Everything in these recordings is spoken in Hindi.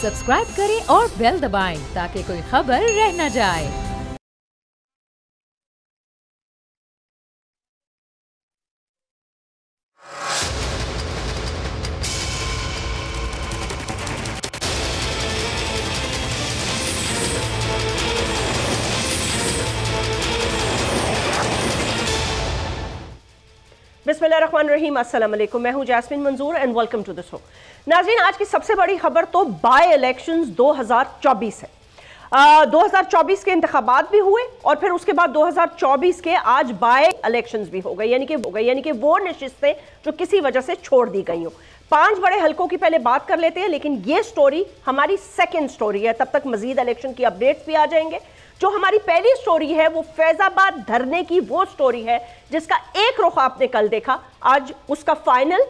सब्सक्राइब करें और बेल दबाएं ताकि कोई खबर रह न जाए। बिस्मिल्लाहिर्रहमानिर्रहीम, अस्सलाम वालेकुम। मैं हूं Jasmeen Manzoor and welcome to the show. नाज़रीन, आज की सबसे बड़ी खबर तो बाय इलेक्शंस 2024 है। 2024 के इंतखाबात भी हुए और फिर उसके बाद 2024 के आज बाय इलेक्शंस भी हो गए, यानी कि वो नशिस्तें जो किसी वजह से छोड़ दी गई हो। 5 बड़े हलकों की पहले बात कर लेते हैं, लेकिन ये स्टोरी हमारी सेकेंड स्टोरी है। तब तक मजीद इलेक्शन की अपडेट्स भी आ जाएंगे। जो हमारी पहली स्टोरी है वो फैजाबाद धरने की वो स्टोरी है जिसका एक रुख आपने कल देखा, आज उसका फाइनल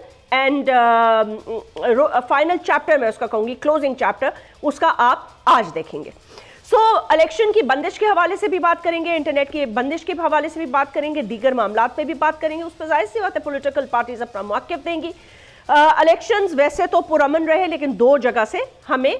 चैप्टर, मैं उसका कहूंगी क्लोजिंग चैप्टर, उसका आप आज देखेंगे। इलेक्शन की बंदिश के हवाले से भी बात करेंगे, इंटरनेट की बंदिश के हवाले से भी बात करेंगे, दीगर मामलात पे भी बात करेंगे। उस पर जाहिर सी बात है पॉलिटिकल पार्टीज अपना मौक़िफ़ देंगी। इलेक्शंस वैसे तो पुरअमन रहे, लेकिन 2 जगह से हमें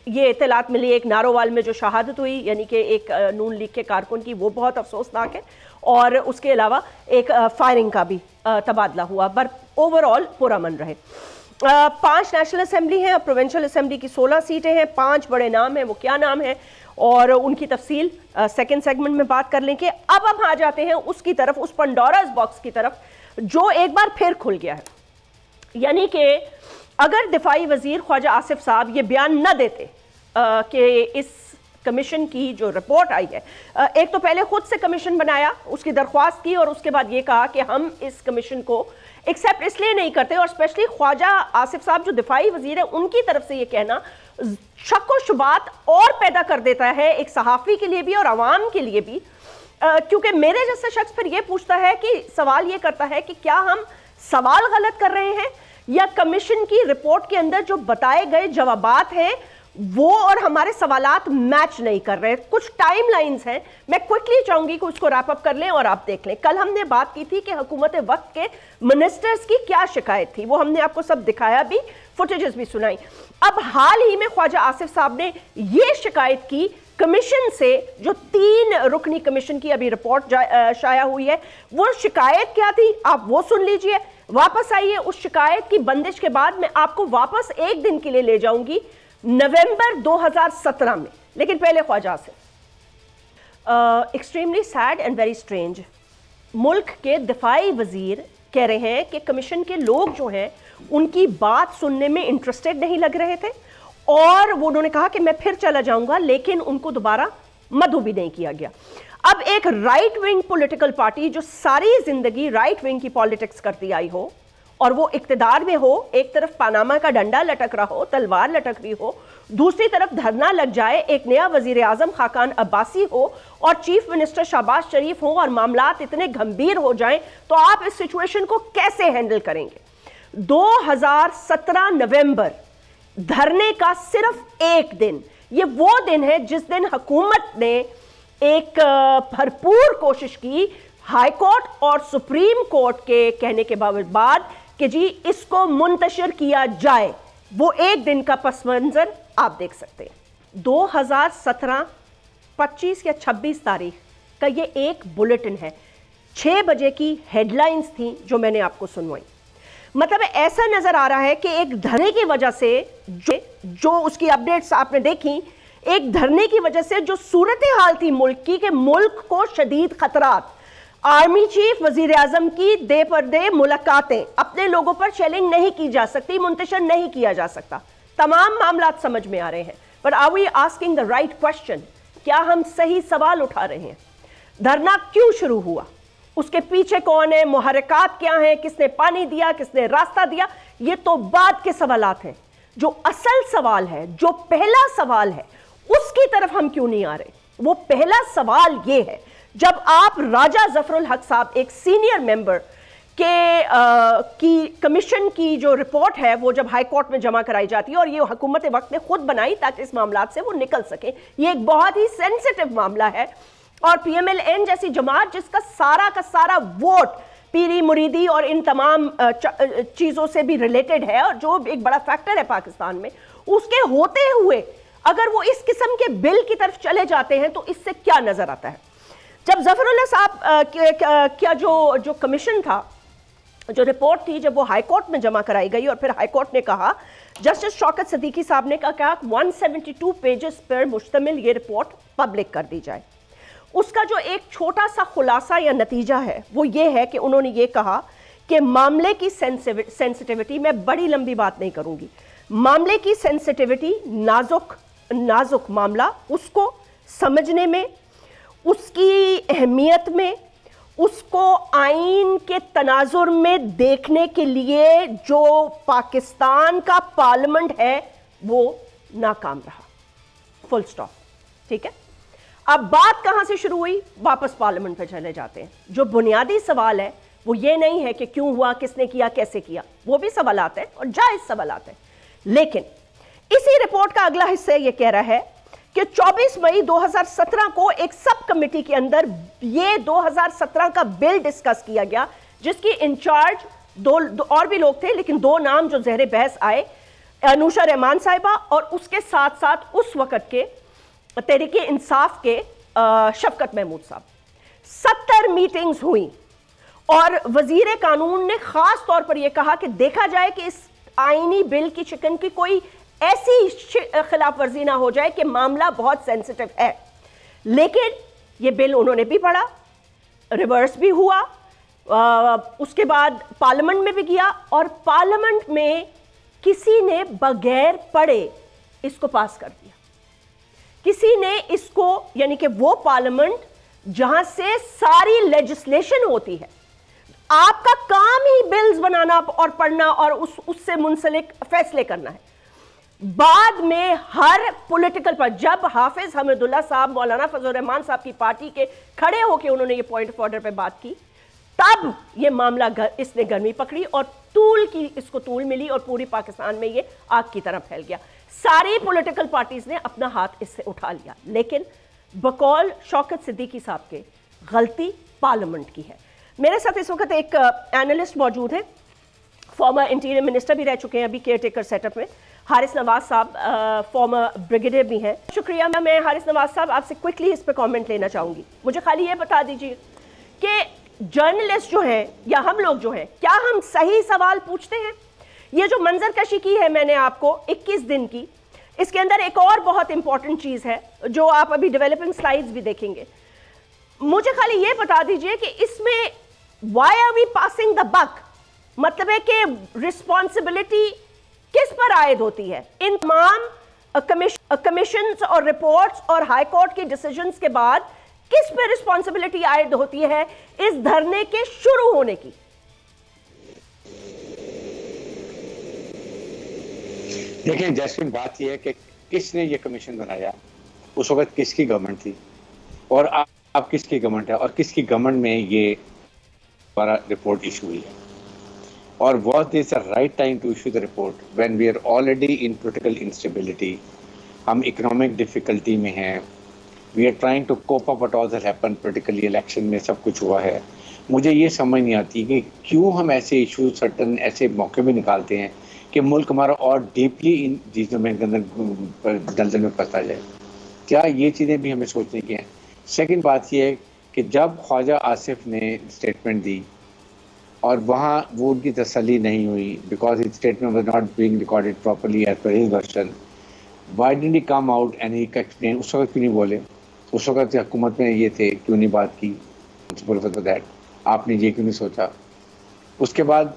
ये इत्तलात मिली। एक नारोवाल में जो शहादत हुई, यानी कि एक नून लीग के कारकुन की, वो बहुत अफसोसनाक है, और उसके अलावा एक फायरिंग का भी तबादला हुआ, पर ओवरऑल पुरअमन रहे। 5 नेशनल असेंबली हैं, प्रोविंशियल असेंबली की 16 सीटें हैं, 5 बड़े नाम हैं। वो क्या नाम है और उनकी तफसील सेकेंड सेगमेंट में बात कर लेंगे। अब हम आ जाते हैं उसकी तरफ, उस पंडोरास बॉक्स की तरफ जो एक बार फिर खुल गया है। यानी कि अगर दिफाई वजीर ख्वाजा आसिफ साहब ये बयान न देते कि इस कमीशन की जो रिपोर्ट आई है, एक तो पहले खुद से कमीशन बनाया, उसकी दरख्वास्त की, और उसके बाद ये कहा कि हम इस कमीशन को एक्सेप्ट इसलिए नहीं करते, और स्पेशली ख्वाजा आसिफ साहब जो दिफाई वजीर है उनकी तरफ से ये कहना शक व शुबात और पैदा कर देता है, एक सहाफ़ी के लिए भी और आवाम के लिए भी, क्योंकि मेरे जैसा शख्स फिर ये पूछता है कि सवाल ये करता है कि क्या हम सवाल गलत कर रहे हैं या कमीशन की रिपोर्ट के अंदर जो बताए गए जवाबात हैं वो और हमारे सवालात मैच नहीं कर रहे। कुछ टाइम लाइन्स हैं, मैं क्विकली चाहूंगी कि उसको रैप अप कर लें और आप देख लें। कल हमने बात की थी कि हुकूमत वक्त के मिनिस्टर्स की क्या शिकायत थी, वो हमने आपको सब दिखाया भी, फुटेजेस भी सुनाई। अब हाल ही में ख्वाजा आसिफ साहब ने ये शिकायत की कमीशन से, जो 3 रुकनी कमीशन की अभी रिपोर्ट शाया हुई है। वो शिकायत क्या थी आप वो सुन लीजिए। वापस आइए, उस शिकायत की बंदिश के बाद मैं आपको वापस एक दिन के लिए ले जाऊंगी नवंबर 2017 में। लेकिन पहले ख्वाजा से extremely sad and very strange, मुल्क के दिफाई वजीर कह रहे हैं कि कमीशन के लोग जो हैं उनकी बात सुनने में इंटरेस्टेड नहीं लग रहे थे, और वो उन्होंने कहा कि मैं फिर चला जाऊंगा, लेकिन उनको दोबारा मदऊ भी नहीं किया गया। अब एक राइट विंग पॉलिटिकल पार्टी जो सारी जिंदगी राइट विंग की पॉलिटिक्स करती आई हो और वो इक्तदार में हो, एक तरफ पानामा का डंडा लटक रहा हो, तलवार लटक रही हो, दूसरी तरफ धरना लग जाए, एक नया वजीर आजम खाकान अब्बासी हो और चीफ मिनिस्टर शहबाज शरीफ हो, और मामलात इतने गंभीर हो जाएं, तो आप इस सिचुएशन को कैसे हैंडल करेंगे? 2017 नवंबर, धरने का सिर्फ एक दिन, ये वो दिन है जिस दिन हुकूमत ने एक भरपूर कोशिश की हाई कोर्ट और सुप्रीम कोर्ट के कहने के बाद कि जी इसको मुंतशिर किया जाए। वो एक दिन का पस मंजर आप देख सकते हैं। 2017 25 या 26 तारीख का ये एक बुलेटिन है, 6 बजे की हेडलाइंस थी जो मैंने आपको सुनवाई। मतलब ऐसा नजर आ रहा है कि एक धरने की वजह से जो उसकी अपडेट्स आपने देखी, एक धरने की वजह से जो सूरत हाल थी मुल्क की, कि मुल्क को शदीद खतरात, आर्मी चीफ वजीर आजम की दे पर दे मुलाकातें, अपने लोगों पर शेलिंग नहीं की जा सकती, मुंतशिर नहीं किया जा सकता, तमाम मामलात समझ में आ रहे हैं। But are we asking the right question? क्या हम सही सवाल उठा रहे हैं? धरना क्यों शुरू हुआ, उसके पीछे कौन है, मुहर्रिकात क्या हैं, किसने पानी दिया, किसने रास्ता दिया, ये तो बाद के सवालात हैं। जो असल सवाल है, जो पहला सवाल है, उसकी तरफ हम क्यों नहीं आ रहे? वो पहला सवाल ये है, जब आप राजा जफरुल हक साहब, एक सीनियर मेंबर की कमीशन की जो रिपोर्ट है वो जब हाई कोर्ट में जमा कराई जाती है, और ये हुकूमत वक्त ने खुद बनाई ताकि इस मामलात से वो निकल सके, ये एक बहुत ही सेंसिटिव मामला है, और PMLN जैसी जमात जिसका सारा का सारा वोट पीरी मुरीदी और इन तमाम चीज़ों से भी रिलेटेड है और जो एक बड़ा फैक्टर है पाकिस्तान में, उसके होते हुए अगर वो इस किस्म के बिल की तरफ चले जाते हैं तो इससे क्या नज़र आता है? जब ज़फ़रुल्लाह साहब क्या जो कमीशन था, जो रिपोर्ट थी, जब वो हाई कोर्ट में जमा कराई गई और फिर हाई कोर्ट ने कहा, जस्टिस शौकत सिद्दीकी साहब ने कहा 172 पेजेस पर मुश्तमिल ये रिपोर्ट पब्लिक कर दी जाए। उसका जो एक छोटा सा खुलासा या नतीजा है वो ये है कि उन्होंने ये कहा कि मामले की सेंसिटिविटी, मैं बड़ी लंबी बात नहीं करूंगी, मामले की सेंसिटिविटी, नाजुक मामला, उसको समझने में, उसकी अहमियत में, उसको आइन के तनाजुर में देखने के लिए जो पाकिस्तान का पार्लियामेंट है वो नाकाम रहा, फुल स्टॉप। ठीक है, अब बात कहां से शुरू हुई? वापस पार्लियामेंट पे चले जाते हैं। जो बुनियादी सवाल है वो ये नहीं है कि क्यों हुआ, किसने किया, कैसे किया, वो भी सवाल आते हैं और जायज सवाल आते हैं, लेकिन इसी रिपोर्ट का अगला हिस्सा ये कह रहा है कि 24 मई 2017 को एक सब कमेटी के अंदर ये 2017 का बिल डिस्कस किया गया, जिसकी इंचार्ज दो और भी लोग थे, लेकिन दो नाम जो ज़हरे बहस आए, अनुशा रहमान साहिबा और उसके साथ साथ उस वक़्त के तहरीके इंसाफ के शफकत महमूद साहब। 70 मीटिंग्स हुई और वजीर कानून ने खास तौर पर यह कहा कि देखा जाए कि इस आईनी बिल की शिकन की कोई ऐसी खिलाफ वर्जी ना हो जाए कि मामला बहुत सेंसिटिव है। लेकिन यह बिल उन्होंने भी पढ़ा, रिवर्स भी हुआ, उसके बाद पार्लियामेंट में भी गया और पार्लियामेंट में किसी ने बगैर पढ़े इसको पास कर दिया। किसी ने इसको, यानी कि वो पार्लियामेंट जहां से सारी लेजिस्लेशन होती है, आपका काम ही बिल्स बनाना और पढ़ना और उससे मुंसलिक फैसले करना है। बाद में हर पॉलिटिकल पर जब हाफिज हमीदुल्लाह साहब, मौलाना फजल रहमान साहब की पार्टी के खड़े होकर उन्होंने ये पॉइंट ऑफ ऑर्डर पे बात की, तब ये मामला इसने गर्मी पकड़ी और इसको तूल मिली और पूरी पाकिस्तान में ये आग की तरह फैल गया। सारी पॉलिटिकल पार्टीज ने अपना हाथ इससे उठा लिया, लेकिन बकौल शौकत सिद्दीकी साहब के गलती पार्लियामेंट की है। मेरे साथ इस वक्त एक एनालिस्ट मौजूद है, फॉर्मर इंटीरियर मिनिस्टर भी रह चुके हैं अभी केयरटेकर सेटअप में, हारिस नवाज साहब, फॉर्मर ब्रिगेडियर भी हैं। शुक्रिया। मैं हारिस नवाज साहब आपसे क्विकली इस पर कमेंट लेना चाहूँगी। मुझे खाली ये बता दीजिए कि जर्नलिस्ट जो हैं या हम लोग जो हैं, क्या हम सही सवाल पूछते हैं? ये जो मंजर कशी की है मैंने आपको 21 दिन की, इसके अंदर एक और बहुत इंपॉर्टेंट चीज़ है जो आप अभी डेवलपिंग स्लाइड्स भी देखेंगे। मुझे खाली ये बता दीजिए कि इसमें why are we passing the buck, मतलब है कि रिस्पॉन्सिबिलिटी किस पर आयद होती है? इन तमाम कमीशंस और रिपोर्ट्स और हाई कोर्ट की डिसीजंस के बाद किस पर रिस्पॉन्सिबिलिटी आयद होती है इस धरने के शुरू होने की? देखिए जैस्मिन, बात यह है कि किसने ये कमीशन बनाया, उस वक्त किसकी गवर्नमेंट थी और अब किसकी गवर्नमेंट है और किसकी गवर्नमेंट में ये हमारा रिपोर्ट इशू हुई है। और was this a right time to issue the report when we are already in political instability? हम इकोनॉमिक डिफिकल्टी में हैं, we are trying to cope up what all that happened politically, election में सब कुछ हुआ है। मुझे ये समझ नहीं आती कि क्यों हम ऐसे इशू, सर्टन ऐसे मौके भी निकालते हैं कि मुल्क हमारा और डीपली इन चीज़ों में दलदल में फंसा जाए। क्या ये चीज़ें भी हमें सोचने की हैं? सेकंड बात ये है कि जब ख्वाजा आसिफ ने स्टेटमेंट दी और वहाँ वो उनकी तसल्ली नहीं हुई, because his statement was not being recorded properly as per his version, why didn't he come out and he explain? उस वक्त क्यों नहीं बोले? उस वक्त हुकूमत में ये थे, क्यों नहीं बात की? दैट आपने ये क्यों नहीं सोचा? उसके बाद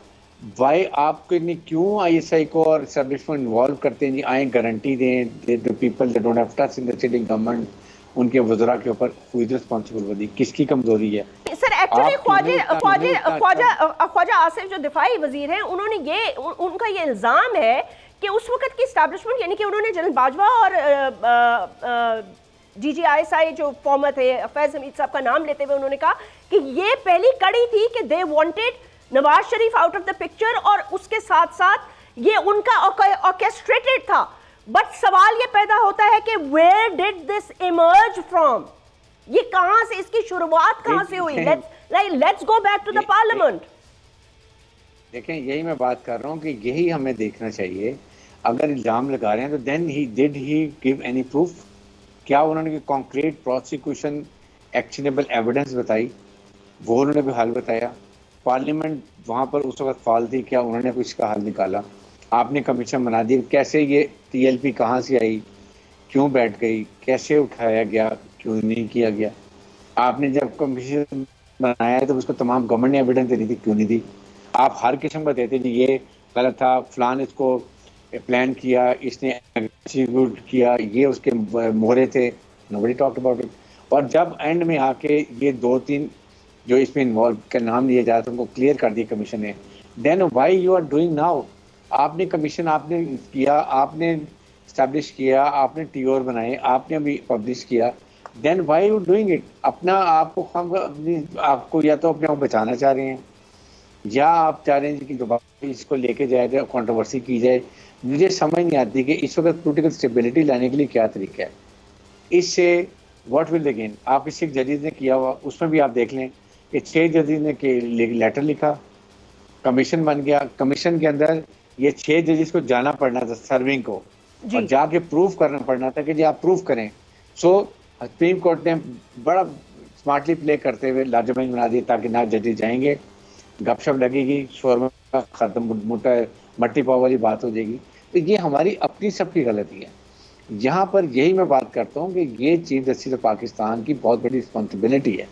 वाई आपके नहीं क्यों ISI को और एस्टेब्लिशमेंट इन्वॉल्व करते हैं? जी आए गारंटी दें the people that don't have touch in the sitting government, उनके वज़रा के ऊपर हुई रिस्पॉन्सिबल बनी, किसकी कमजोरी है? सर एक्चुअली ख्वाजा आसिफ जो दिफाई वजीर हैं, उन्होंने ये उनका ये इल्ज़ाम है कि उस वक्त की एस्टैब्लिशमेंट, यानी कि उन्होंने जनरल बाजवा और DGISI जो फॉर्मर थे फैज़ हमीद साहब का नाम लेते हुए उन्होंने कहा कि ये पहली कड़ी थी कि they wanted Nawaz Sharif out of the picture और उसके साथ साथ ये उनका ऑर्केस्ट्रेटेड था। बट सवाल ये पैदा होता है कि where did this emerge from? ये कहां से, इसकी शुरुआत कहां से हुई? Like, let's go back to the parliament. देखें, यही मैं बात कर रहा हूँ कि यही हमें देखना चाहिए। अगर इल्जाम लगा रहे हैं तो then he did he give any proof? क्या उन्होंने कॉन्क्रीट प्रोसिक्यूशन एक्शनेबल एविडेंस बताई? वो उन्होंने भी हल बताया? पार्लियामेंट वहाँ पर उस वक्त फाल थी, क्या उन्होंने कुछ का हल निकाला? आपने कमीशन बना दी, कैसे ये TLP कहाँ से आई, क्यों बैठ गई, कैसे उठाया गया, क्यों नहीं किया गया? आपने जब कमीशन बनाया तो उसको तमाम गवर्नमेंट ने एविडेंस देनी थी, क्यों नहीं दी? आप हर किस्म का देते जी ये गलत था, फलान इसको प्लान किया, इसने एग्जीक्यूट किया, ये उसके मोहरे थे, नोबडी टॉक्ड अबाउट इट। और जब एंड में आके ये 2-3 जो इसमें इन्वॉल्व का नाम लिया जाता है उनको क्लियर कर दिया कमीशन ने, then why you are doing now? आपने कमीशन आपने किया, आपने इस्टेब्लिश किया, आपने TOR बनाए, आपने अभी पब्लिश किया, then why you doing it? अपना आपको आपको या तो अपने आप बचाना चाह रहे हैं या आप चाह रहे हैं कि दोबारा इसको लेके जाए जाए, कंट्रोवर्सी की जाए। मुझे समझ नहीं आती कि इस वक्त पॉलिटिकल स्टेबिलिटी लाने के लिए क्या तरीका है। इससे व्हाट विल दे गेन? आप किसी जजेस ने किया हुआ, उसमें भी आप देख लें कि 6 जजेस ने लेटर लिखा, कमीशन बन गया, कमीशन के अंदर ये 6 जजेस को जाना पड़ना था सर्विंग को और जाके प्रूफ करना पड़ना था कि जी आप प्रूफ करें। सो सुप्रीम कोर्ट ने बड़ा स्मार्टली प्ले करते हुए लार्जर बेंच बना दिया ताकि ना जजेस जाएंगे, गपशप लगेगी, शोरमा खत्म, मोटा मट्टी पाव वाली बात हो जाएगी। तो ये हमारी अपनी सबकी गलती है। यहाँ पर यही मैं बात करता हूँ कि ये चीफ जस्टिस ऑफ पाकिस्तान की बहुत बड़ी रिस्पॉन्सिबिलिटी है।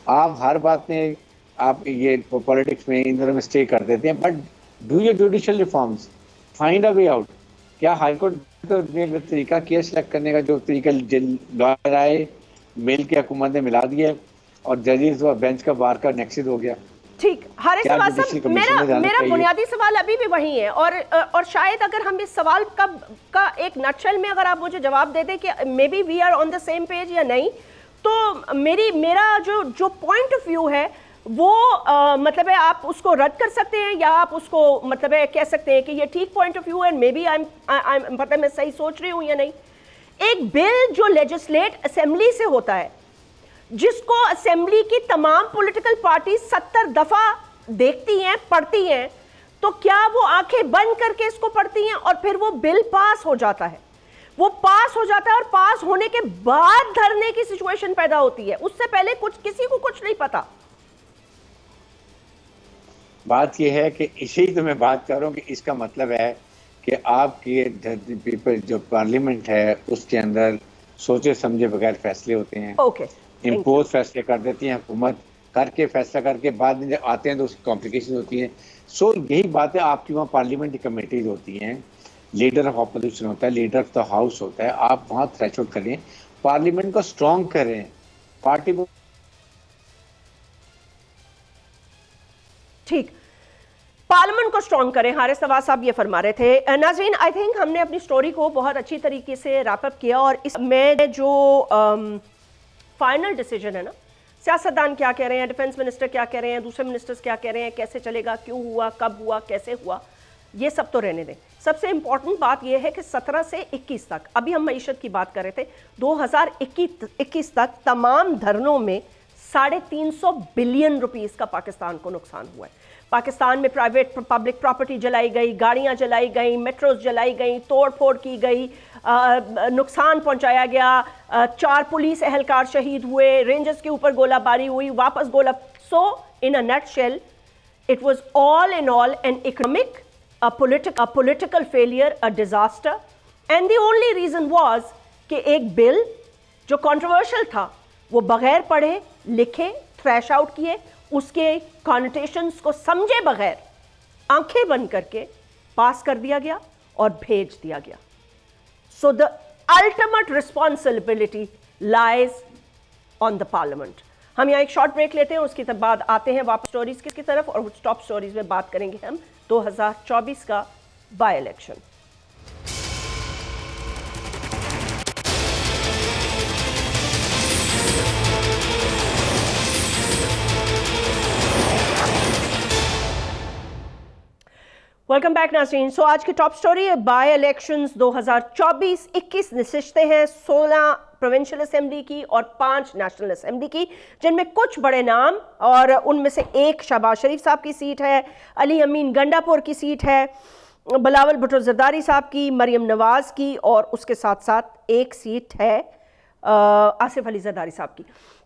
आप हर बात में आप ये पॉलिटिक्स में इन दोनों में स्टे कर देते हैं, but do your judicial reforms, find a way out. क्या हाईकोर्ट ने तरीका किया सिलेक्ट करने का, जो तरीका लॉयर आए मेल के हुकूमत ने मिला दिया और जजेस और बेंच का बार का नेक्सिस हो गया? ठीक, हारिस नवाज साहब, मेरा बुनियादी सवाल अभी भी वही है और शायद अगर हम इस सवाल का एक नटशेल में अगर आप मुझे जवाब दे दें कि maybe we are on the same page या नहीं, तो मेरा जो पॉइंट ऑफ व्यू है वो मतलब है आप उसको रद्द कर सकते हैं या आप उसको मतलब है कह सकते हैं कि ये ठीक पॉइंट ऑफ व्यू है, मे बी मतलब मैं सही सोच रही हूँ या नहीं। एक बिल जो लेजिस्लेट असेंबली से होता है, जिसको असेंबली की तमाम पॉलिटिकल पार्टी 70 दफा देखती हैं, पढ़ती हैं, तो क्या वो आंखें बंद करके इसको पढ़ती हैं और फिर वो बिल पास हो जाता है? वो पास हो जाता है और पास होने के बाद धरने की सिचुएशन पैदा होती है, उससे पहले किसी को कुछ नहीं पता। बात यह है कि इसी तो मैं बात कर रहा हूँ कि इसका मतलब है कि आपके पीपल जो पार्लियामेंट है उसके अंदर सोचे समझे बगैर फैसले होते हैं। इम्पोज फैसले कर देती हैं हुकूमत, करके फैसला करके बाद में जब आते हैं तो उसकी कॉम्प्लिकेशन होती हैं। सो यही बात है, आपकी वहाँ पार्लियामेंट्री कमेटीज होती हैं, लीडर ऑफ अपोजिशन होता है, लीडर ऑफ द हाउस होता है, आप वहाँ थ्रेशोल्ड करें, पार्लियामेंट को स्ट्रॉन्ग करें, पार्टी को। ठीक, पार्लियामेंट को स्ट्रॉन्ग करें, हारिस नवाज साहब ये फरमा रहे थे। नाज़रीन, आई थिंक हमने अपनी स्टोरी को बहुत अच्छी तरीके से रैप अप किया और इसमें जो फाइनल डिसीजन है ना, सियासतदान क्या कह रहे हैं, डिफेंस मिनिस्टर क्या कह रहे हैं, दूसरे मिनिस्टर्स क्या कह रहे हैं, कैसे चलेगा, क्यों हुआ, कब हुआ, कैसे हुआ, ये सब तो रहने दें। सबसे इंपॉर्टेंट बात यह है कि 17 से 21 तक, अभी हम मईशत की बात कर रहे थे, 2021 तक तमाम धरनों में 350 बिलियन रुपीस का पाकिस्तान को नुकसान हुआ है। पाकिस्तान में प्राइवेट पब्लिक प्रॉपर्टी जलाई गई, गाड़ियां जलाई गई, मेट्रोज जलाई गई, तोड़ फोड़ की गई, नुकसान पहुंचाया गया, 4 पुलिस एहलकार शहीद हुए, रेंजर्स के ऊपर गोलाबारी हुई, वापस गोला। So in a nutshell it was all in all an economic, a political failure, a disaster, and the only reason was कि एक बिल जो कंट्रोवर्शियल था वो बगैर पढ़े लिखे थ्रैश आउट किए, उसके कॉनोटेशंस को समझे बगैर आंखें बंद करके पास कर दिया गया और भेज दिया गया। So the ultimate responsibility lies on the parliament. हम यहाँ एक शॉर्ट ब्रेक लेते हैं, उसके बाद आते हैं वापस स्टोरीज की तरफ और टॉप स्टोरीज में बात करेंगे हम 2024 का बाय इलेक्शन। वेलकम बैक नाज़रीन। सो आज की टॉप स्टोरी है बाय इलेक्शंस 2024। 21 नशिस्तें हैं, 16 प्रोविंशियल असेंबली की और 5 नेशनल असेंबली की, जिनमें कुछ बड़े नाम और उनमें से एक शहबाज शरीफ साहब की सीट है, अली अमीन गंडापुर की सीट है, बिलावल भुट्टो जरदारी साहब की, मरियम नवाज की और उसके साथ साथ एक सीट है आसिफ अली जरदारी साहब की।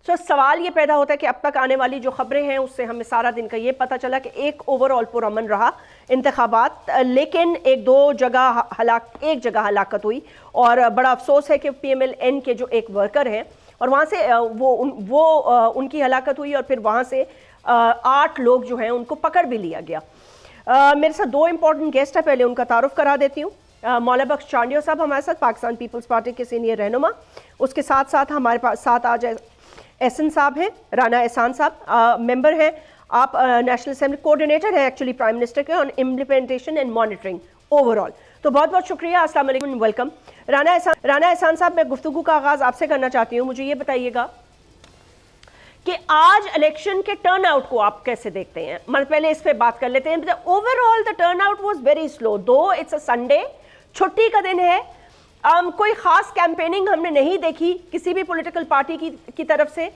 तो सवाल ये पैदा होता है कि अब तक आने वाली जो खबरें हैं उससे हमें सारा दिन का ये पता चला कि एक ओवरऑल पुरअमन रहा इंतखाबात, लेकिन एक जगह हलाकत हुई और बड़ा अफसोस है कि PMLN के जो एक वर्कर हैं और वहाँ से उनकी हलाकत हुई और फिर वहाँ से 8 लोग जो हैं उनको पकड़ भी लिया गया। मेरे साथ 2 इंपॉर्टेंट गेस्ट है, पहले उनका तारुफ करा देती हूँ। मौला बख्श चांडियो साहब हमारे साथ, पाकिस्तान पीपल्स पार्टी के सीनियर रहनुमा। उसके साथ साथ हमारे पास साथ आज एहसन साहब हैं, राना एहसान साहब मेंबर हैं, आप नेशनल असेंबली कोऑर्डिनेटर हैं एक्चुअली प्राइम मिनिस्टर के on implementation and monitoring overall. तो बहुत बहुत शुक्रिया, अस्सलाम वालेकुम, वेलकम। राना एहसान साहब, मैं गुफ्तगू का आगाज़ आपसे करना चाहती हूँ। मुझे ये बताइएगा कि आज इलेक्शन के टर्न आउट को आप कैसे देखते हैं? मतलब पहले इस पे बात कर लेते हैं। Overall the turn out was very slow, दो इट्स अ संडे, छुट्टी का दिन है। कोई खास कैंपेनिंग हमने नहीं देखी किसी भी पॉलिटिकल पार्टी की तरफ से।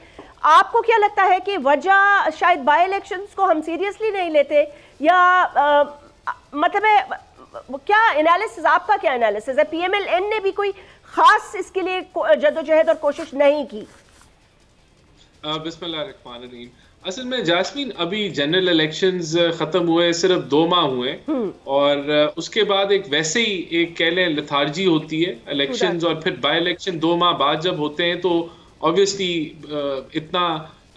आपको क्या लगता है कि वजह शायद बाय इलेक्शंस को हम सीरियसली नहीं लेते, या मतलब है क्या एनालिसिस, आपका क्या एनालिसिस है? PMLN ने भी कोई खास इसके लिए जद्दोजहद और कोशिश नहीं की? बिस्मिल्लाहिर्रहमानिर्रहीम। असल में जास्मीन, अभी जनरल इलेक्शंस खत्म हुए, सिर्फ 2 माह हुए और उसके बाद एक वैसे ही एक कह लें लथार्जी होती है इलेक्शंस, और फिर बाय इलेक्शन 2 माह बाद जब होते हैं तो ऑब्वियसली इतना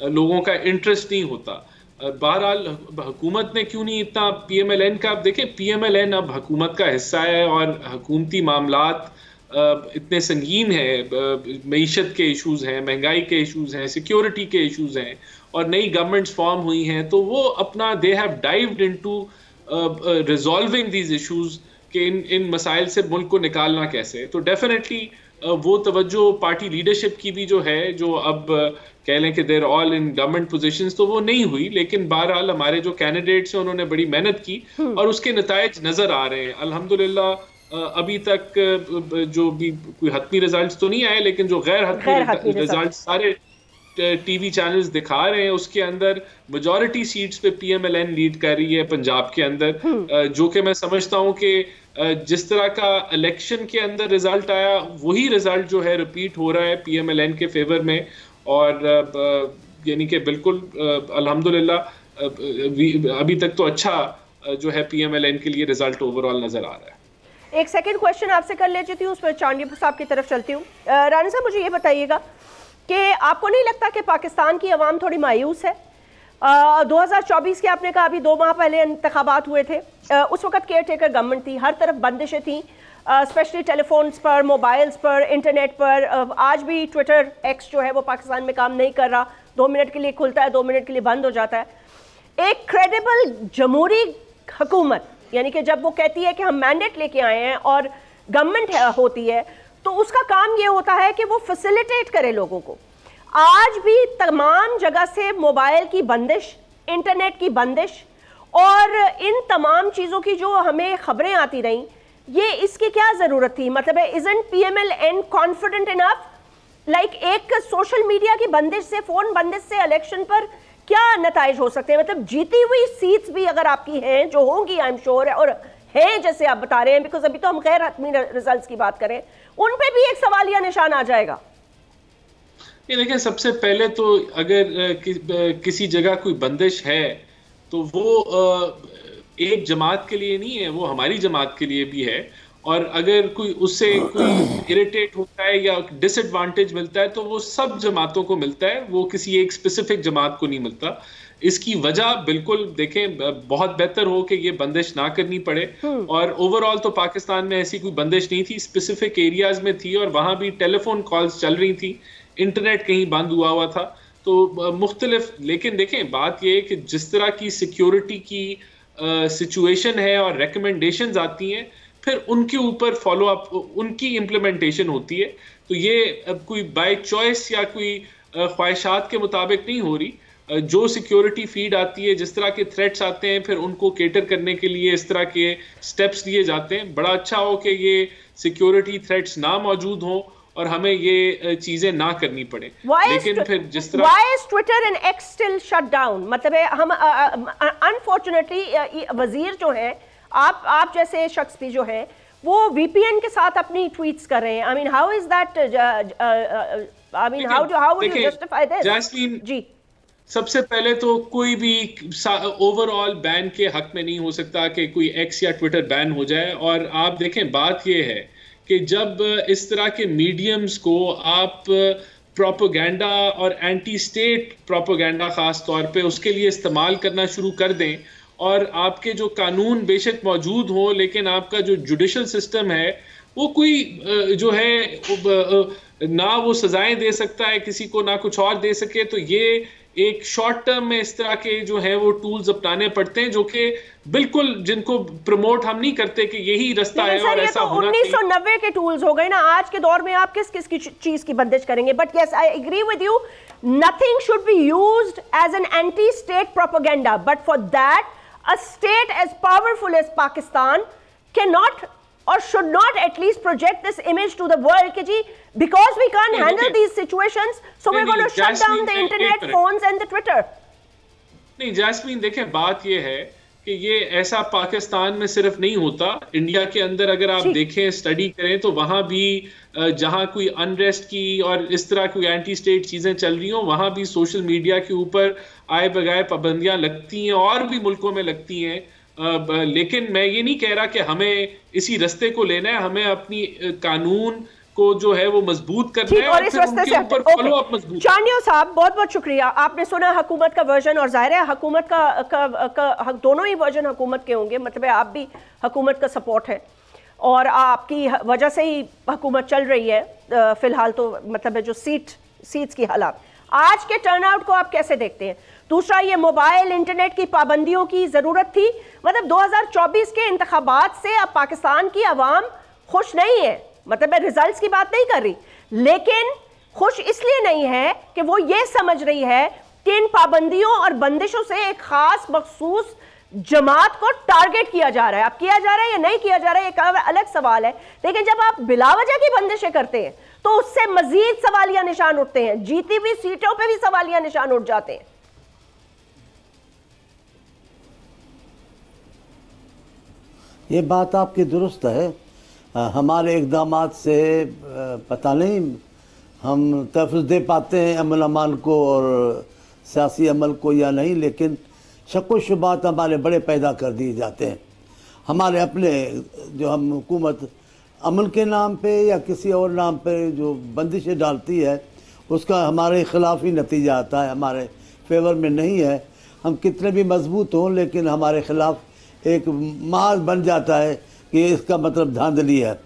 लोगों का इंटरेस्ट नहीं होता। बहरहाल हुकूमत ने क्यों नहीं इतना PMLN का, अब देखें PMLN अब हुकूमत का हिस्सा है और हुकूमती मामलात इतने संगीन है, मईशत के इश्यूज हैं, महंगाई के इश्यूज हैं, सिक्योरिटी के इश्यूज हैं और नई गवर्नमेंट्स फॉर्म हुई हैं, तो वो अपना they have dived into resolving these issues कि इन मसाइल से मुल्क को निकालना कैसे। तो डेफिनेटली वो तवज्जो पार्टी लीडरशिप की भी जो है, जो अब कह लें कि देर ऑल इन गवर्नमेंट पोजीशंस, तो वो नहीं हुई। लेकिन बहरहाल हमारे जो कैंडिडेट्स हैं उन्होंने बड़ी मेहनत की और उसके नतायज नजर आ रहे हैं अल्हम्दुलिल्लाह। अभी तक जो भी कोई हतमी रिजल्ट्स तो नहीं आए, लेकिन जो गैर हतमी रिजल्ट्स सारे टीवी चैनल्स दिखा रहे हैं, उसके अंदर मेजॉरिटी सीट्स पे PMLN लीड कर रही है पंजाब के अंदर, जो कि मैं समझता हूं कि जिस तरह का इलेक्शन के अंदर रिजल्ट आया वही रिजल्ट जो है रिपीट हो रहा है PMLN के फेवर में। और यानी कि बिल्कुल अल्हम्दुलिल्लाह अभी तक तो अच्छा जो है PMLN के लिए रिजल्ट ओवरऑल नजर आ रहा है। एक सेकंड क्वेश्चन आपसे कर लेती हूँ, उस पर चांडियो साहब की तरफ चलती हूँ। राना साहब, मुझे ये बताइएगा कि आपको नहीं लगता कि पाकिस्तान की आवाम थोड़ी मायूस है? 2024 के आपने कहा अभी 2 माह पहले इंतखाबात हुए थे, उस वक्त केयर टेकर गवर्नमेंट थी, हर तरफ बंदिशें थी, स्पेशली टेलीफोन्स पर, मोबाइल्स पर, इंटरनेट पर। आज भी ट्विटर एक्स जो है वो पाकिस्तान में काम नहीं कर रहा, 2 मिनट के लिए खुलता है, 2 मिनट के लिए बंद हो जाता है। एक क्रेडिबल जमहूरी हुकूमत, यानी कि जब वो कहती है कि हम मैंडेट लेके आए हैं और गवर्नमेंट होती है, तो उसका काम ये होता है कि वो फैसिलिटेट करे लोगों को। आज भी तमाम जगह से मोबाइल की बंदिश, इंटरनेट की बंदिश और इन तमाम चीज़ों की जो हमें खबरें आती रहीं, ये इसकी क्या ज़रूरत थी? मतलब है isn't PMLN confident enough? Like एक सोशल मीडिया की बंदिश से, फ़ोन बंदिश से इलेक्शन पर क्या नताइज हो सकते हैं? मतलब जीती हुई सीट्स भी अगर आपकी हैं, जो होंगी आई एम श्योर, और हैं जैसे आप बता रहे हैं, बिकॉज अभी तो हम गैर हतमी रिजल्ट्स की बात करें, उन पे भी एक सवालिया निशान आ जाएगा। ये देखिए, सबसे पहले तो अगर किसी जगह कोई बंदिश है तो वो एक जमात के लिए नहीं है, वो हमारी जमात के लिए भी है। और अगर कोई उससे कोई इरिटेट होता है या डिसएडवांटेज मिलता है तो वो सब जमातों को मिलता है, वो किसी एक स्पेसिफिक जमात को नहीं मिलता। इसकी वजह बिल्कुल देखें, बहुत बेहतर हो कि ये बंदिश ना करनी पड़े। और ओवरऑल तो पाकिस्तान में ऐसी कोई बंदिश नहीं थी, स्पेसिफिक एरियाज में थी और वहाँ भी टेलीफोन कॉल्स चल रही थी, इंटरनेट कहीं बंद हुआ था, तो मुख्तलिफ। लेकिन देखें, बात ये है कि जिस तरह की सिक्योरिटी की सिचुएशन है और रिकमेंडेशंस आती हैं, फिर उनके ऊपर फॉलो अप, उनकी इम्प्लीमेंटेशन होती है। तो ये अब कोई बाय चॉइस या कोई ख्वाहिशात के मुताबिक नहीं हो रही। जो सिक्योरिटी फीड आती है, जिस तरह के थ्रेट्स आते हैं, फिर उनको केटर करने के लिए इस तरह के स्टेप्स लिए जाते हैं। बड़ा अच्छा हो कि ये सिक्योरिटी थ्रेट्स ना मौजूद हों और हमें ये चीजें ना करनी पड़े। लेकिन फिर जिस तरह Why is Twitter and X still shut down? मतलब है हम अनफॉर्चुनेटली वजीर जो है, आप जैसे शख्स भी जो है वो VPN के साथ अपनी ट्वीट्स कर रहे हैं। I mean how is that? I mean how would you justify this? Jasmine ji, सबसे पहले तो कोई भी ओवरऑल बैन के हक में नहीं हो सकता कि कोई एक्स या ट्विटर बैन हो जाए। और आप देखें, बात यह है कि जब इस तरह के मीडियम्स को आप प्रोपेगेंडा और एंटी स्टेट प्रोपेगेंडा ख़ास तौर पे उसके लिए इस्तेमाल करना शुरू कर दें, और आपके जो कानून बेशक मौजूद हो लेकिन आपका जो जुडिशल सिस्टम है वो कोई जो है ना वो सजाएं दे सकता है किसी को, ना कुछ और दे सके, तो ये एक शॉर्ट टर्म में इस तरह के जो है वो टूल्स अपनाने पड़ते हैं, जो कि बिल्कुल जिनको प्रमोट हम नहीं करते कि यही रास्ता है और ऐसा होना चाहिए। 1990 के टूल्स हो गए ना, आज के दौर में आप किस किस की चीज की बंदिश करेंगे? But yes, I agree with you, nothing should be used as an anti state propaganda, but for that a state as powerful as Pakistan cannot or should not at least project this image to the world कि जी because we can't handle these situations so we're going to shut down the internet, phones and the Twitter। नहीं जैस्मीन, देखें बात ये है कि ये ऐसा पाकिस्तान में सिर्फ नहीं होता, इंडिया के अंदर अगर आप देखें, स्टडी करें तो वहाँ भी जहाँ कोई अनरेस्ट की और इस तरह कोई एंटी स्टेट चीज़ें चल रही हों, वहाँ भी सोशल मीडिया के ऊपर आए बगैर पाबंदियाँ लगती हैं और भी मुल्कों में लगती हैं। लेकिन मैं ये नहीं कह रहा कि हमें इसी रास्ते को लेना है, हमें अपनी कानून को जो है वो मजबूत करना है और इस रास्ते से फॉलो अप मजबूत। चांडियो साहब बहुत बहुत शुक्रिया। आपने सुना हुकूमत का वर्जन, और जाहिर है हुकूमत का दोनों ही वर्जन हुकूमत के होंगे, मतलब आप भी हुकूमत का सपोर्ट है और आपकी वजह से ही हुकूमत चल रही है फिलहाल, तो मतलब जो सीट्स की हालात। आज के टर्नआउट को आप कैसे देखते हैं? दूसरा, ये मोबाइल इंटरनेट की पाबंदियों की ज़रूरत थी, मतलब 2024 के इंतखाबात से अब पाकिस्तान की आवाम खुश नहीं है, मतलब मैं रिजल्ट्स की बात नहीं कर रही, लेकिन खुश इसलिए नहीं है कि वो ये समझ रही है कि इन पाबंदियों और बंदिशों से एक खास मखसूस जमात को टारगेट किया जा रहा है। अब किया जा रहा है या नहीं किया जा रहा है एक अलग सवाल है, लेकिन जब आप बिलावजह की बंदिशें करते हैं तो उससे मजीद सवालिया निशान उठते हैं, जीती हुई सीटों पे भी सवालिया निशान उठ जाते हैं। ये बात आपकी दुरुस्त है। हमारे इक़दामात से पता नहीं हम तहफ़्फ़ुज़ दे पाते हैं अमन अमान को और सियासी अमल को या नहीं, लेकिन शक व शुबात हमारे बड़े पैदा कर दिए जाते हैं। हमारे अपने जो हम हुकूमत अमन के नाम पे या किसी और नाम पे जो बंदिशें डालती है उसका हमारे ख़िलाफ़ ही नतीजा आता है, हमारे फेवर में नहीं है। हम कितने भी मजबूत हों लेकिन हमारे ख़िलाफ़ एक माज बन जाता है कि इसका मतलब धांधली है।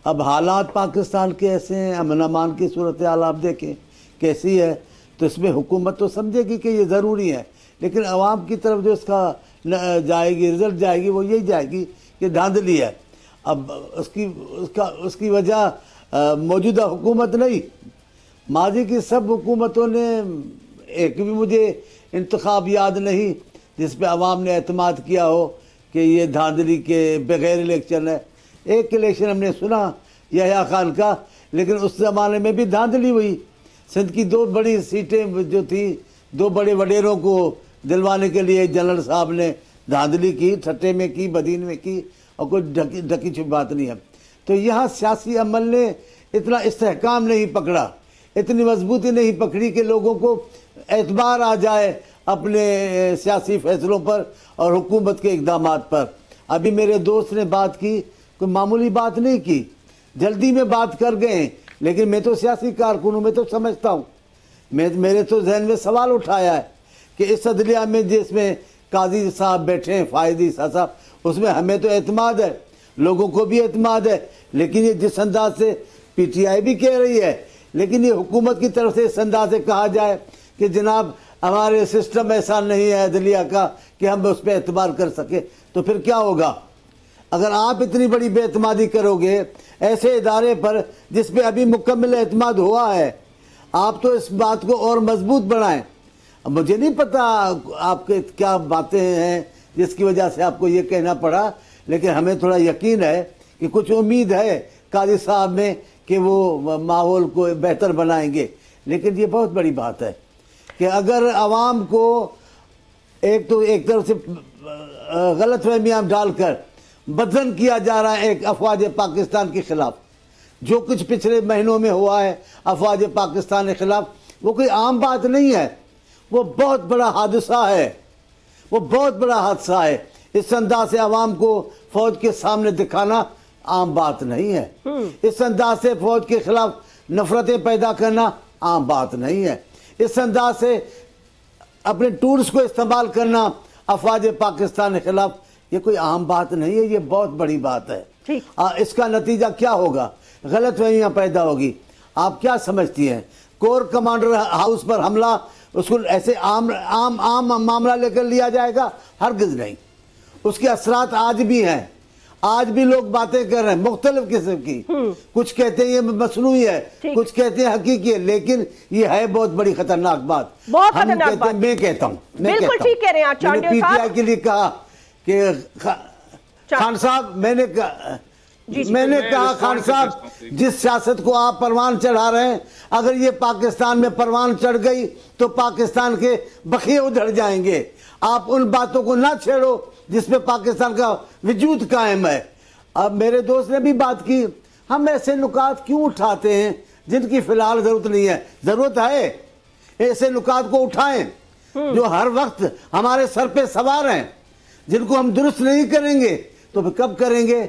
अब हालात पाकिस्तान के ऐसे हैं, अमन अमान की सूरत हाल आप देखें कैसी है, तो इसमें हुकूमत तो समझेगी कि ये ज़रूरी है, लेकिन आवाम की तरफ जो इसका जाएगी, रिजल्ट जाएगी, वो यही जाएगी कि धांधली है। अब उसकी वजह मौजूदा हुकूमत नहीं, माजी की सब हुकूमतों ने, एक भी मुझे इंतखाब याद नहीं जिस पे आवाम ने एतमाद किया हो कि ये धांधली के बगैर इलेक्शन है। एक इलेक्शन हमने सुना यहया खान का, लेकिन उस ज़माने में भी धांधली हुई। सिंध की दो बड़ी सीटें जो थी, दो बड़े वडेरों को दिलवाने के लिए जनरल साहब ने धांधली की, ठट्टे में की, बदीन में की, और कोई ढकी छुपी बात नहीं है। तो यहाँ सियासी अमल ने इतना इस्तेहकाम नहीं पकड़ा, इतनी मजबूती नहीं पकड़ी कि लोगों को एतबार आ जाए अपने सियासी फैसलों पर और हुकूमत के इक़दामात पर। अभी मेरे दोस्त ने बात की, कोई मामूली बात नहीं की, जल्दी में बात कर गए, लेकिन मैं तो सियासी कारकुन हूँ, मैं तो समझता हूँ, मेरे तो जहन में सवाल उठाया है कि इस अदलिया में जिसमें काजी साहब बैठे हैं, फायदी साहब, उसमें हमें तो एतमाद है, लोगों को भी एतमाद है, लेकिन ये जिस अंदाज से PTI भी कह रही है, लेकिन ये हुकूमत की तरफ से इस अंदाज से कहा जाए कि जनाब हमारे सिस्टम ऐसा नहीं है अदलिया का कि हम उस पर एतबार कर सके, तो फिर क्या होगा? अगर आप इतनी बड़ी बेएतमादी करोगे ऐसे इदारे पर जिस पे अभी मुकम्मल एतमाद हुआ है, आप तो इस बात को और मजबूत बनाएं। अब मुझे नहीं पता आपके क्या बातें हैं जिसकी वजह से आपको ये कहना पड़ा, लेकिन हमें थोड़ा यकीन है कि कुछ उम्मीद है काजी साहब में कि वो माहौल को बेहतर बनाएंगे। लेकिन ये बहुत बड़ी बात है कि अगर आवाम को एक तरफ से गलतफहमियां डालकर बदन किया जा रहा है एक अफवाज पाकिस्तान के खिलाफ, जो कुछ पिछले महीनों में हुआ है अफवाज पाकिस्तान के खिलाफ, वो कोई आम बात नहीं है, वो बहुत बड़ा हादसा है, वो बहुत बड़ा हादसा है। इस अंदाज से आवाम को फौज के सामने दिखाना आम बात नहीं है। इस अंदाज से फौज के खिलाफ नफरतें पैदा करना आम बात नहीं है। इस अंदाज से अपने टूल्स को इस्तेमाल करना अफवाज पाकिस्तान के खिलाफ, ये कोई आम बात नहीं है, ये बहुत बड़ी बात है। इसका नतीजा क्या होगा? गलतफहमियां पैदा होगी। आप क्या समझती हैं कोर कमांडर हाउस पर हमला उसको ऐसे आम आम आम मामला लेकर लिया जाएगा? हरगिज नहीं। उसके असरात आज भी हैं, आज भी लोग बातें कर रहे हैं मुख्तलिफ किस्म की। कुछ कहते हैं ये मसनूई है, कुछ कहते हैं हकीकी है, लेकिन ये है बहुत बड़ी खतरनाक बात। बहुत खतरनाक बात। मैं कहता हूँ, बिल्कुल ठीक कह रहे हैं आप। मैंने पीटीआई के लिए कहा कि खान साहब, मैंने कहा खान साहब, जिस सियासत को आप परवान चढ़ा रहे हैं, अगर ये पाकिस्तान में परवान चढ़ गई तो पाकिस्तान के बखिए उधड़ जाएंगे। आप उन बातों को ना छेड़ो जिसमें पाकिस्तान का वजूद कायम है। अब मेरे दोस्त ने भी बात की, हम ऐसे नुकात क्यों उठाते हैं जिनकी फिलहाल जरूरत नहीं है? जरूरत है, ऐसे नुकात को उठाएं जो हर वक्त हमारे सर पे सवार हैं, जिनको हम दुरुस्त नहीं करेंगे तो फिर कब करेंगे?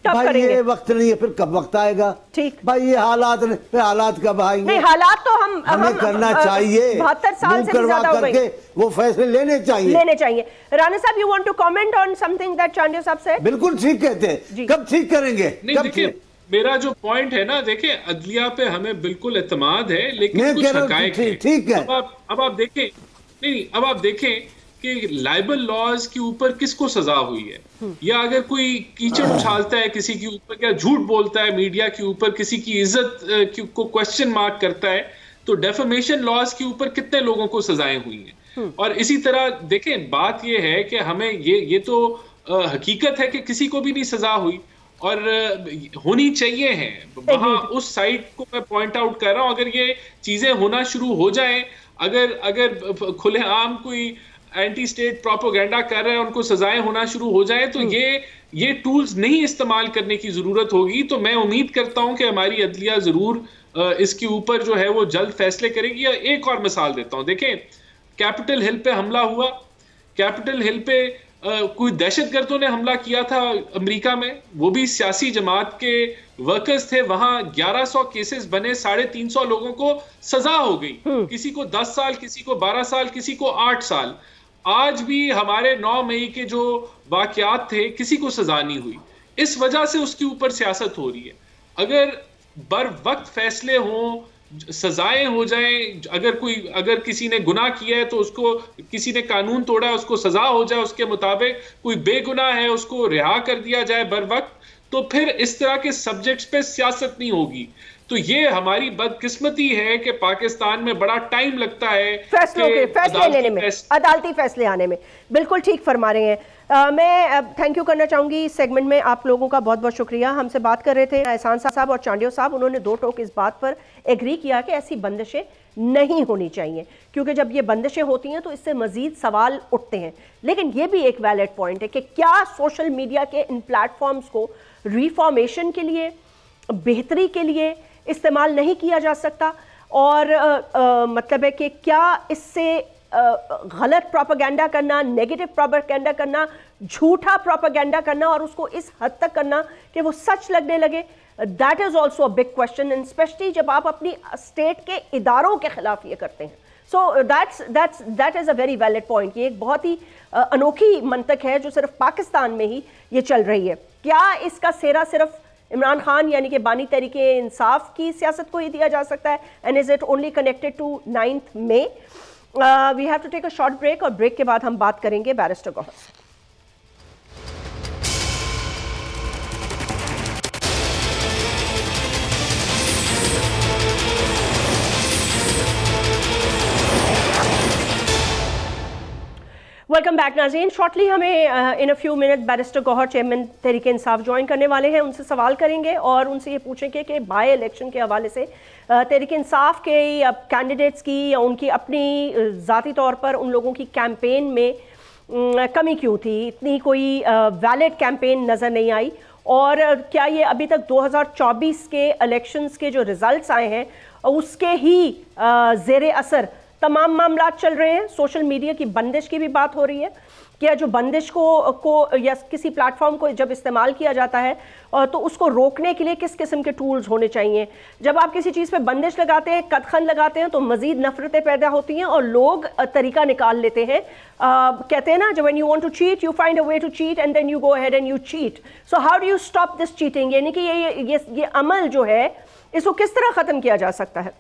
भाई ये वक्त नहीं है, फिर कब वक्त आएगा? ठीक भाई, ये हालात नहीं, फिर हालात कब आएंगे? नहीं, हालात तो हमें करना चाहिए, 72 साल से ज्यादा हो गए, वो फैसले लेने चाहिए। राणा साहब, you want to comment on something that Chandia साहब सेड? बिल्कुल ठीक कहते हैं, कब ठीक करेंगे? देखिए, मेरा जो पॉइंट है ना, देखिए अदलिया पे हमें बिल्कुल एतमाद है, लेकिन कुछ हकायक है। ठीक है। अब आप देखें, नहीं, अब आप देखें कि लाइबल लॉज के ऊपर किसको सजा हुई है, या अगर कोई कीचड़ उछालता है किसी के ऊपर, या झूठ बोलता है मीडिया के ऊपर, किसी की इज्जत को क्वेश्चन मार्क करता है, तो डेफेमेशन लॉज के ऊपर कितने लोगों को सजाएं हुई हैं। और इसी तरह देखें, बात यह है कि हमें ये तो हकीकत है कि किसी को भी नहीं सजा हुई, और होनी चाहिए है वहां उस साइड को मैं पॉइंट आउट कर रहा हूं। अगर ये चीजें होना शुरू हो जाएं, अगर खुलेआम कोई एंटी स्टेट प्रोपेगेंडा कर रहे हैं, उनको सजाएं होना शुरू हो जाए, तो ये टूल्स नहीं इस्तेमाल करने की जरूरत होगी। तो मैं उम्मीद करता हूं कि हमारी अदलिया जरूर इसके ऊपर जो है वो जल्द फैसले करेगी। या एक और मिसाल देता हूं, देखें कैपिटल हिल पे हमला हुआ, कैपिटल हिल पे कोई दहशतगर्दों ने हमला किया था अमेरिका में, वो भी सियासी जमात के वर्कर्स थे, वहां 1100 केसेस बने, 350 लोगों को सजा हो गई, किसी को 10 साल, किसी को 12 साल, किसी को 8 साल। आज भी हमारे 9 मई के जो वाकयात थे, किसी को सजा नहीं हुई। इस वजह से उसके ऊपर सियासत हो रही है। अगर बर वक्त फैसले हों, सजाएं हो जाएं, अगर किसी ने गुनाह किया है तो उसको, किसी ने कानून तोड़ा है उसको सजा हो जाए उसके मुताबिक, कोई बेगुनाह है उसको रिहा कर दिया जाए बर वक्त, तो फिर इस तरह के सब्जेक्ट्स पे सियासत नहीं होगी। तो ये हमारी बदकिस्मती है कि पाकिस्तान में बड़ा टाइम लगता है फैसले लेने में, अदालती फैसले आने में। बिल्कुल ठीक फरमा रहे हैं। मैं थैंक यू करना चाहूँगी इस सेगमेंट में, आप लोगों का बहुत बहुत शुक्रिया। हमसे बात कर रहे थे एहसान साहब और चांडियो साहब, उन्होंने दो टोक इस बात पर एग्री किया कि ऐसी बंदिशें नहीं होनी चाहिए, क्योंकि जब ये बंदिशें होती हैं तो इससे मजीद सवाल उठते हैं। लेकिन ये भी एक वैलिड पॉइंट है कि क्या सोशल मीडिया के इन प्लेटफॉर्म्स को रिफॉर्मेशन के लिए, बेहतरी के लिए इस्तेमाल नहीं किया जा सकता? और मतलब है कि क्या इससे गलत प्रोपेगेंडा करना, नेगेटिव प्रोपेगेंडा करना, झूठा प्रोपेगेंडा करना और उसको इस हद तक करना कि वो सच लगने लगे, that is also a big question, and specially जब आप अपनी स्टेट के इदारों के खिलाफ ये करते हैं। So that is a very valid point. ये एक बहुत ही अनोखी मंतक है जो सिर्फ पाकिस्तान में ही ये चल रही है। क्या इसका सेरा सिर्फ इमरान खान यानी कि बानी तहरीके इंसाफ की सियासत को ही दिया जा सकता है? And is it only connected to 9th May? We have to take a short break, और ब्रेक के बाद हम बात करेंगे बैरिस्टर गौहर से। वेलकम बैक नाज़रीन। शॉर्टली हमें in a few minute barrister Gohar chairman Tehreek Insaf join करने वाले हैं। उनसे सवाल करेंगे और उनसे ये पूछेंगे कि बाय इलेक्शन के हवाले से तहरीक इंसाफ के या कैंडिडेट्स की या उनकी अपनी ज़ाती तौर पर उन लोगों की कैंपेन में कमी क्यों थी, इतनी कोई वैलिड कैंपेन नज़र नहीं आई, और क्या ये अभी तक 2024 के इलेक्शंस के जो रिज़ल्ट्स आए हैं उसके ही ज़ेरे असर तमाम मामला चल रहे हैं। सोशल मीडिया की बंदिश की भी बात हो रही है। क्या जो बंदिश को या किसी प्लेटफॉर्म को जब इस्तेमाल किया जाता है तो उसको रोकने के लिए किस किस्म के टूल्स होने चाहिए। जब आप किसी चीज़ पे बंदिश लगाते हैं, कदखन लगाते हैं, तो मज़ीद नफरतें पैदा होती हैं और लोग तरीका निकाल लेते हैं। कहते हैं ना, जब when you want to cheat you find a way to cheat and then you go ahead and you cheat. So how do you stop this cheating, यानी कि ये अमल जो है इसको किस तरह ख़त्म किया जा सकता है।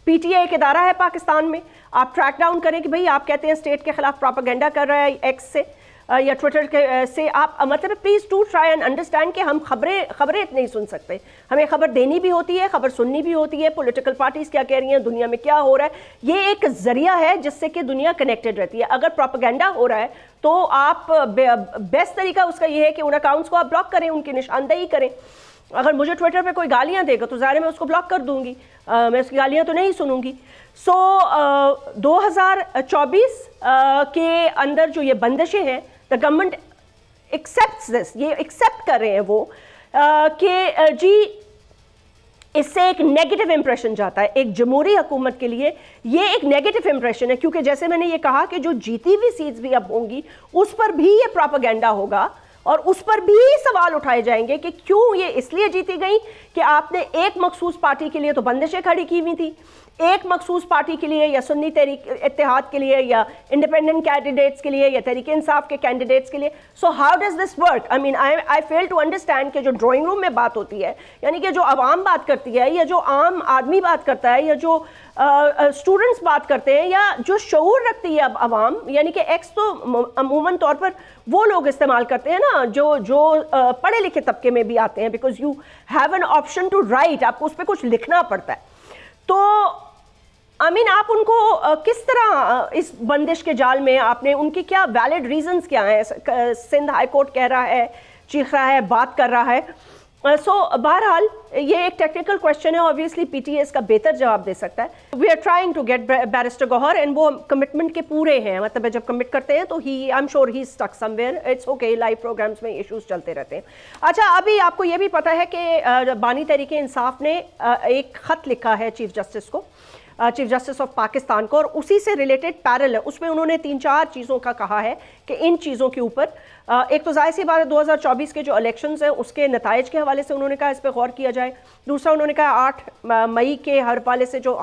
पीटीए एक इदारा है पाकिस्तान में, आप ट्रैक डाउन करें कि भाई आप कहते हैं स्टेट के खिलाफ प्रोपेगेंडा कर रहा है एक्स से या ट्विटर के से, आप मतलब please to try and understand कि हम खबरें नहीं सुन सकते, हमें खबर देनी भी होती है, खबर सुननी भी होती है, पॉलिटिकल पार्टीज़ क्या कह रही हैं, दुनिया में क्या हो रहा है। ये एक ज़रिया है जिससे कि दुनिया कनेक्टेड रहती है। अगर प्रोपेगेंडा हो रहा है तो आप बेस्ट तरीका उसका ये है कि उन अकाउंट्स को आप ब्लॉक करें, उनकी निशानदेही करें। अगर मुझे ट्विटर पे कोई गालियां देगा तो ज़ाहिर मैं उसको ब्लॉक कर दूंगी, मैं उसकी गालियां तो नहीं सुनूंगी। 2024 के अंदर जो ये बंदिशें हैं, द गवर्नमेंट एक्सेप्ट्स दिस, ये एक्सेप्ट कर रहे हैं वो कि जी इससे एक नेगेटिव इंप्रेशन जाता है एक जमहूरी हुकूमत के लिए। ये एक नेगेटिव इंप्रेशन है क्योंकि जैसे मैंने ये कहा कि जो जीती हुई सीट्स भी अब होंगी उस पर भी ये प्रोपेगेंडा होगा और उस पर भी सवाल उठाए जाएंगे कि क्यों ये इसलिए जीती गई कि आपने एक मखसूस पार्टी के लिए तो बंदिशें खड़ी की हुई थी, एक मखसूस पार्टी के लिए या सुन्नी तहरीक इत्तेहाद के लिए या इंडिपेंडेंट कैंडिडेट्स के लिए या तहरीक इंसाफ के कैंडिडेट्स के लिए। So how does this work? I mean I fail to understand कि जो ड्राइंग रूम में बात होती है, यानी कि जो अवाम बात करती है या जो आम आदमी बात करता है या जो स्टूडेंट्स बात करते हैं या जो शऊर रखती है अब अवाम, यानी कि एक्स तो अमूमन तौर पर वो लोग इस्तेमाल करते हैं ना जो पढ़े लिखे तबके में भी आते हैं, because you have an option to write, आपको उस पर कुछ लिखना पड़ता है। तो आप उनको किस तरह इस बंदिश के जाल में आपने, उनकी क्या वैलिड रीजंस क्या हैं? सिंध हाई कोर्ट कह रहा है, चीख रहा है, बात कर रहा है। बहरहाल ये एक टेक्निकल क्वेश्चन है, ऑब्वियसली पीटीए इसका बेहतर जवाब दे सकता है। We are trying to get barrister Gohar and वो कमिटमेंट के पूरे हैं, मतलब जब कमिट करते हैं तो I am sure he stuck somewhere. It's okay, live programs में इश्यूज चलते रहते हैं। अच्छा, अभी आपको ये भी पता है कि बानी तहरीक इंसाफ ने एक ख़त लिखा है चीफ जस्टिस को, चीफ जस्टिस ऑफ पाकिस्तान को, और उसी से रिलेटेड पैरेलल उसमें उन्होंने 3-4 चीज़ों का कहा है कि इन चीज़ों के ऊपर एक तो ज़ाहिर सी बात है 2024 के जो इलेक्शंस हैं उसके नताइज के हवाले से उन्होंने कहा इस पर गौर किया जाए। दूसरा उन्होंने कहा 8 मई के हवाले से जो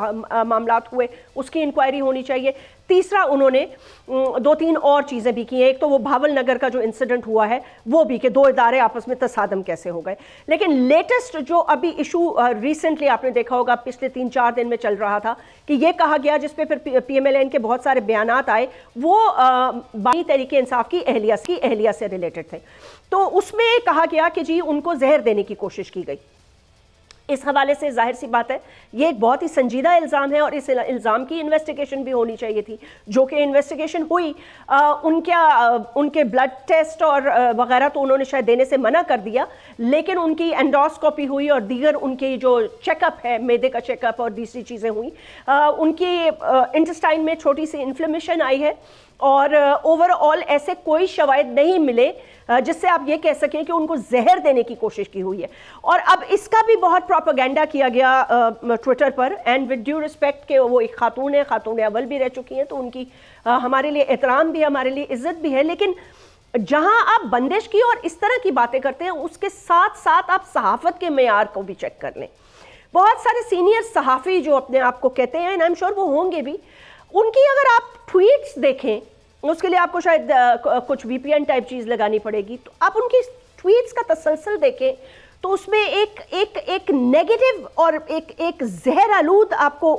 मामलात हुए उसकी इंक्वायरी होनी चाहिए। तीसरा उन्होंने 2-3 और चीज़ें भी की हैं। एक तो वो भावल नगर का जो इंसिडेंट हुआ है वो भी, कि 2 इदारे आपस में तसादम कैसे हो गए। लेकिन लेटेस्ट जो अभी इशू रिसेंटली आपने देखा होगा, पिछले 3-4 दिन में चल रहा था कि ये कहा गया, जिस पे फिर PMLN के बहुत सारे बयानात आए, वो बानी तहरीक इंसाफ की अहलिया से रिलेटेड थे। तो उसमें कहा गया कि जी उनको जहर देने की कोशिश की गई। इस हवाले से जाहिर सी बात है ये एक बहुत ही संजीदा इल्ज़ाम है और इस इल्ज़ाम की इन्वेस्टिगेशन भी होनी चाहिए थी, जो कि इन्वेस्टिगेशन हुई। उनके ब्लड टेस्ट और वगैरह तो उन्होंने शायद देने से मना कर दिया, लेकिन उनकी एंडोस्कोपी हुई और दीगर उनकी जो चेकअप है, मैदे का चेकअप और दूसरी चीज़ें हुई। उनकी इंटेस्टाइन में छोटी सी इन्फ्लेमेशन आई है और ओवरऑल ऐसे कोई शवाहिद नहीं मिले जिससे आप ये कह सकें कि उनको जहर देने की कोशिश की हुई है। और अब इसका भी बहुत प्रोपेगेंडा किया गया ट्विटर पर, एंड विद ड्यू रिस्पेक्ट के वो एक खातून है, खातून अव्वल भी रह चुकी हैं, तो उनकी हमारे लिए एहतराम भी है, हमारे लिए इज्जत भी है। लेकिन जहां आप बंदिश की और इस तरह की बातें करते हैं, उसके साथ साथ आप सहाफत के मेयार को भी चेक कर लें। बहुत सारे सीनियर सहाफ़ी जो अपने आप को कहते हैं, आई एम श्योर वो होंगे भी, उनकी अगर आप ट्वीट्स देखें, उसके लिए आपको शायद कुछ VPN टाइप चीज़ लगानी पड़ेगी, तो आप उनकी ट्वीट्स का तसलसल देखें तो उसमें एक नेगेटिव और एक जहर आलूद आपको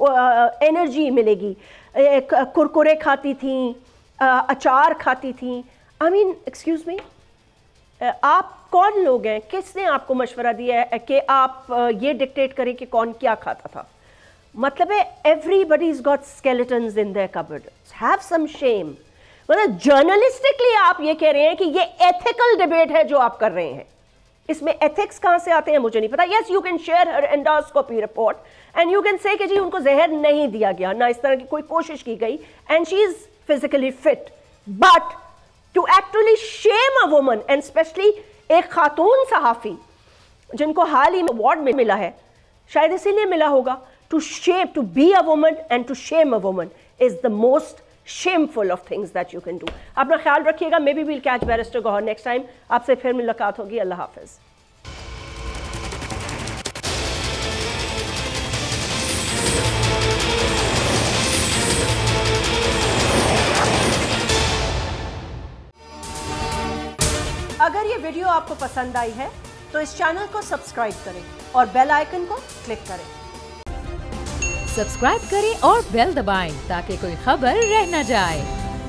एनर्जी मिलेगी। कुरकुरे खाती थी, अचार खाती थी। आई मीन एक्सक्यूज़ मी, आप कौन लोग हैं? किसने आपको मशवरा दिया है कि आप ये डिक्टेट करें कि कौन क्या खाता था? मतलब है everybody's got skeletons in their cupboard, have some shame. मतलब जर्नलिस्टिकली आप ये कह रहे हैं कि ये एथिकल डिबेट है जो आप कर रहे हैं, इसमें एथिक्स कहां से आते हैं मुझे नहीं पता। Yes, you can share her endoscopy report and you can say कि जी उनको जहर नहीं दिया गया, ना इस तरह की कोई कोशिश की गई, and she is physically fit, but to actually shame a woman and specially एक खातून सहाफी जिनको हाल ही में अवार्ड में मिला है, शायद इसीलिए मिला होगा, to shame, to be a woman and to shame a woman is the most shameful of things that you can do. अपना ख्याल रखिएगा। Maybe we'll catch barrister Gohar next time. आपसे फिर मुलाकात होगी। अल्लाह हाफिज। अगर ये वीडियो आपको पसंद आई है तो इस चैनल को सब्सक्राइब करें और बेल आइकन को क्लिक करें। सब्सक्राइब करें और बेल दबाएं ताकि कोई खबर रह न जाए।